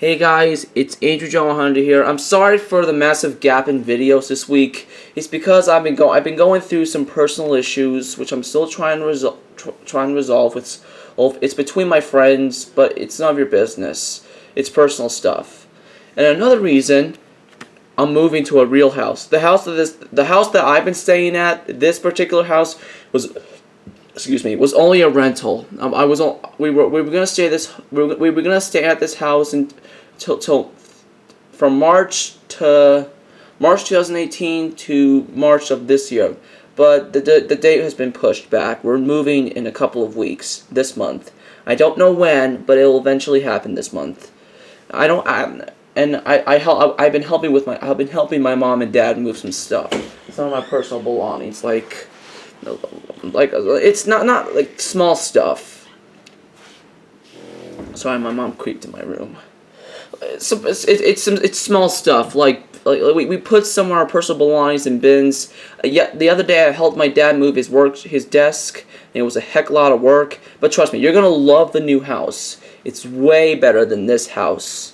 Hey guys, it's Andrew John Hunter here. I'm sorry for the massive gap in videos this week. It's because I've been going through some personal issues, which I'm still trying to resolve. It's between my friends, but it's none of your business. It's personal stuff. And another reason, I'm moving to a real house. The house that I've been staying at, this particular house was only a rental. We were gonna stay we were gonna stay at this house until from March 2018 to March of this year, but the date has been pushed back. We're moving in a couple of weeks this month. I don't know when, but it will eventually happen this month. I've been helping my mom and dad move some stuff, some of my personal belongings, like it's not like small stuff. Sorry, my mom creeped in my room. It's small stuff like we put some of our personal belongings in bins. Yeah, the other day I helped my dad move his desk, and it was a heck of a lot of work. But trust me, you're gonna love the new house. It's way better than this house.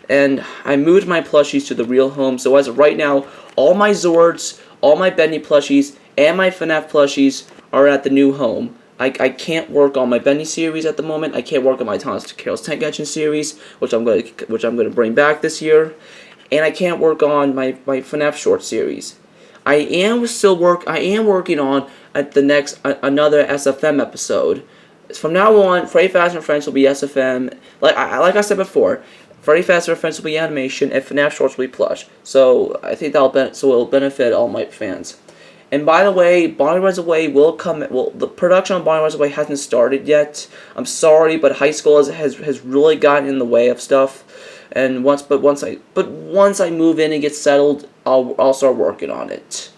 And I moved my plushies to the real home. So as of right now, all my Zords, all my Bendy plushies, and my FNaF plushies are at the new home. I can't work on my Bendy series at the moment. I can't work on my Thomas Carol's Tank Engine series, which I'm going to bring back this year, and I can't work on my FNaF short series. I am working on another SFM episode. From now on, Freddy Fazbear and Friends will be SFM. Like I said before, Freddy Fazbear and Friends will be animation, and FNaF shorts will be plush. So I think it'll benefit all my fans. And by the way, Bonnie Runs Away will come. Well, the production on Bonnie Runs Away hasn't started yet. I'm sorry, but high school has really gotten in the way of stuff. And once I move in and get settled, I'll start working on it.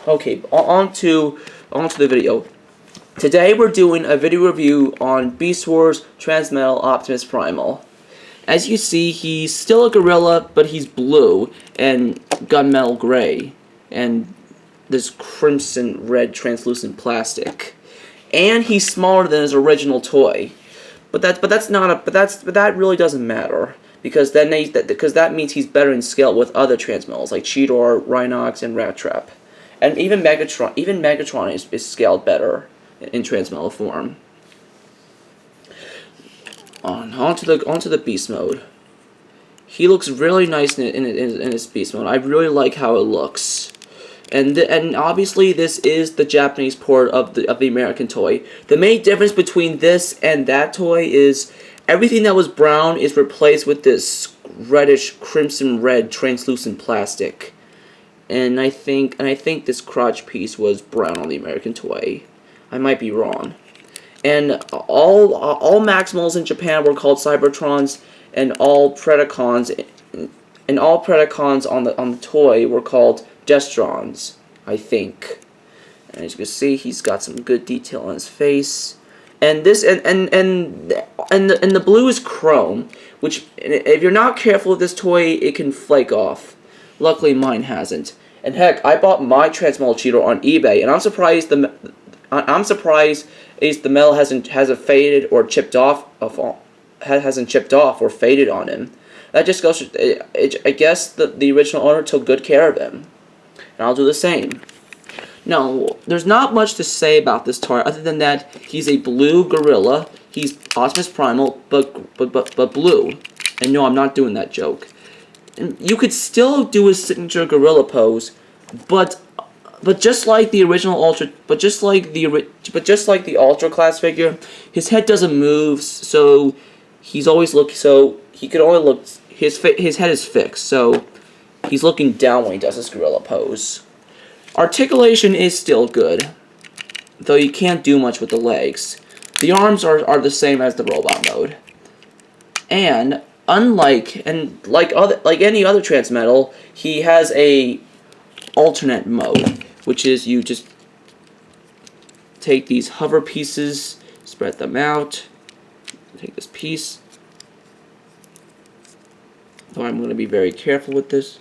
Okay, on to the video. Today we're doing a video review on Beast Wars Transmetal Optimus Primal. As you see, he's still a gorilla, but he's blue and gunmetal gray and this crimson red translucent plastic, and he's smaller than his original toy. But that really doesn't matter, because that means he's better in scale with other Transmetals like Cheetor, Rhinox, and Rat Trap, and even Megatron is scaled better in Transmetal form. Onto the beast mode. He looks really nice in his beast mode. I really like how it looks. And obviously this is the Japanese port of the American toy. The main difference between this and that toy is everything that was brown is replaced with this reddish crimson red translucent plastic. And I think this crotch piece was brown on the American toy. I might be wrong. And all Maximals in Japan were called Cybertrons, and all Predacons on the toy were called Destrons, I think. And as you can see, he's got some good detail on his face. And the blue is chrome, which if you're not careful with this toy, it can flake off. Luckily, mine hasn't. And heck, I bought my Transmetal Cheetor on eBay, and I'm surprised the metal hasn't faded or chipped off or faded on him. That just goes to, I guess the original owner took good care of him. And I'll do the same. Now, there's not much to say about this toy other than that he's a blue gorilla. He's Optimus Primal, but blue. And no, I'm not doing that joke. And you could still do his signature gorilla pose, but just like the original Ultra, but just like the Ultra class figure, his head doesn't move, so he could only look. His head is fixed, so he's looking down when he does his gorilla pose. Articulation is still good, though you can't do much with the legs. The arms are the same as the robot mode. And like any other Transmetal, he has a alternate mode, which is you just take these hover pieces, spread them out, take this piece. Though I'm going to be very careful with this.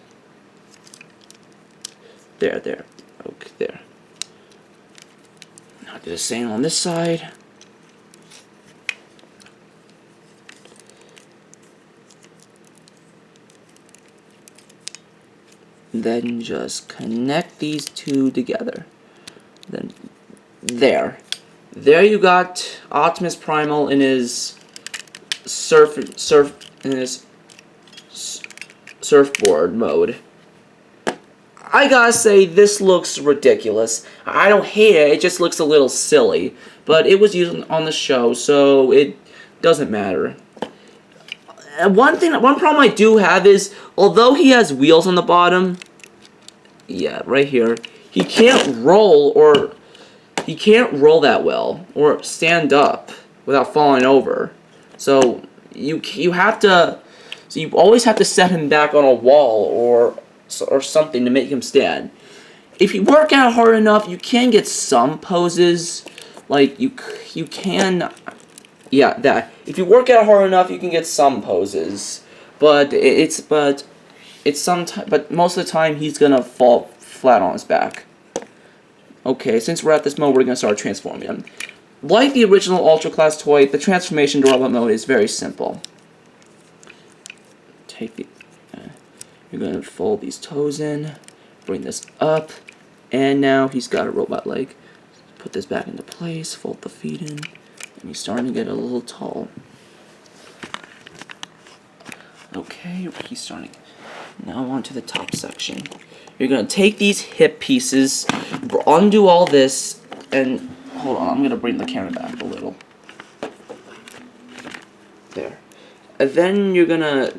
There. Okay, there. Now do the same on this side. Then just connect these two together. Then there you got Optimus Primal in his surfboard mode. I gotta say, this looks ridiculous. I don't hate it, it just looks a little silly. But it was used on the show, so it doesn't matter. One problem I do have is, although he has wheels on the bottom, yeah, right here, he can't roll that well, or stand up without falling over. So you always have to set him back on a wall or something to make him stand. If you work out hard enough, you can get some poses, like you can, yeah, that. If you work out hard enough, you can get some poses, but most of the time he's gonna fall flat on his back. Okay, since we're at this mode, we're gonna start transforming him. Like the original Ultra Class toy, the transformation to robot mode is very simple. You're gonna fold these toes in, bring this up, and now he's got a robot leg. Put this back into place, fold the feet in, and he's starting to get a little tall. Okay, he's starting. Now on to the top section. You're gonna take these hip pieces, undo all this, and hold on, I'm gonna bring the camera back a little. There. And then you're gonna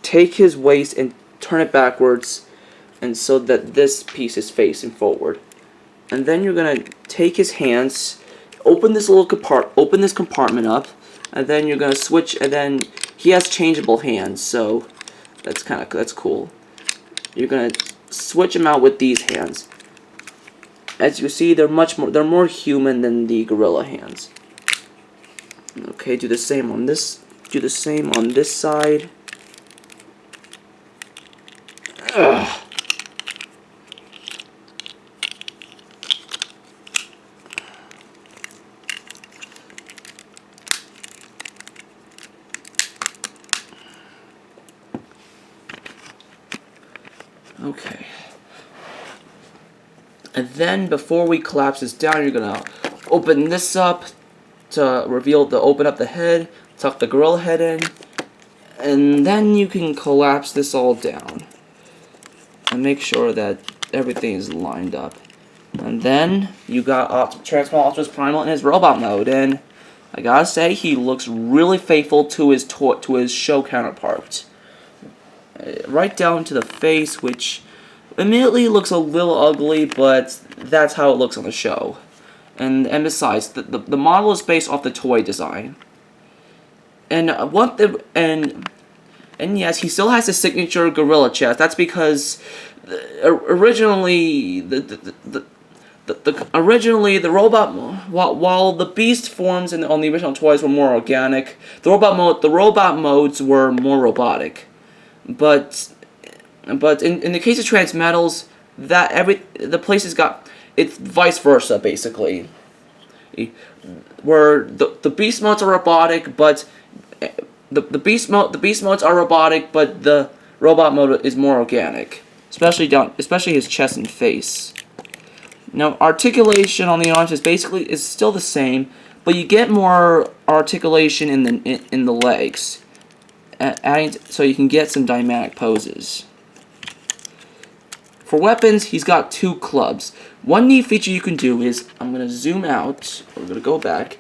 take his waist and turn it backwards, and so that this piece is facing forward. And then you're gonna take his hands, open this compartment up, and then you're gonna switch. And then he has changeable hands, so that's cool. You're gonna switch him out with these hands. As you see, they're more human than the gorilla hands. Okay, do the same on this. Do the same on this side. Ugh. Okay. And then before we collapse this down, you're gonna open this up to open up the head, tuck the gorilla head in, and then you can collapse this all down. And make sure that everything is lined up. And then you got Transmetal Optimus Primal in his robot mode, and I gotta say, he looks really faithful to his show counterpart. Right down to the face, which immediately looks a little ugly, but that's how it looks on the show. And besides, the model is based off the toy design. And yes, he still has his signature gorilla chest. That's because originally the robot, while the beast forms on the original toys were more organic, the robot modes were more robotic. But in the case of Transmetals, it's vice versa, basically. Where the beast modes are robotic, but the beast modes are robotic, but the robot mode is more organic, especially his chest and face. Now, articulation on the arms is still the same, but you get more articulation in the legs, so you can get some dynamic poses. For weapons, he's got 2 clubs. One neat feature you can do is, I'm gonna zoom out. We're gonna go back.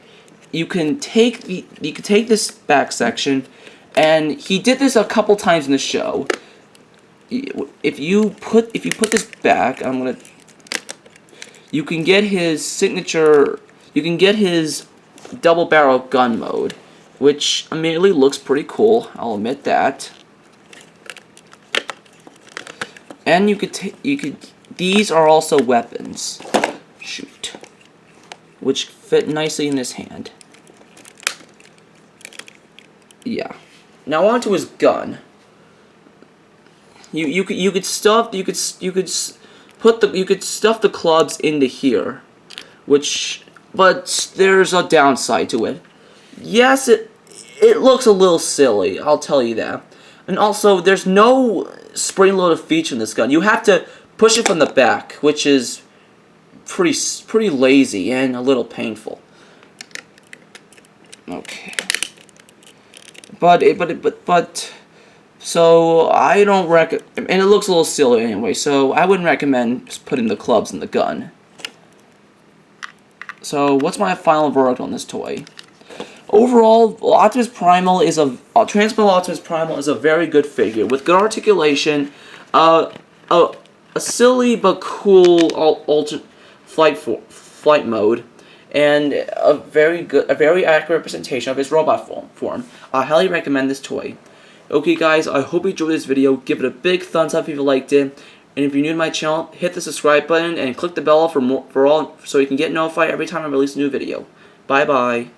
You can take this back section, and he did this a couple times in the show. If you put this back, you can get his signature. You can get his double barrel gun mode, which immediately looks pretty cool. I'll admit that. And these are also weapons. Shoot. Which fit nicely in his hand. Yeah. Now onto his gun. You could stuff the clubs into here, but there's a downside to it. Yes, it looks a little silly, I'll tell you that. And also, there's no spring-loaded feature in this gun. You have to push it from the back, which is pretty lazy and a little painful. Okay. But so I don't and it looks a little silly anyway, so I wouldn't recommend just putting the clubs in the gun. So what's my final verdict on this toy? Overall, Optimus Primal is Transmetal Optimus Primal is a very good figure with good articulation, a silly but cool flight mode, and a very accurate representation of his robot form. I highly recommend this toy. Okay guys, I hope you enjoyed this video. Give it a big thumbs up if you liked it. And if you're new to my channel, hit the subscribe button and click the bell so you can get notified every time I release a new video. Bye bye.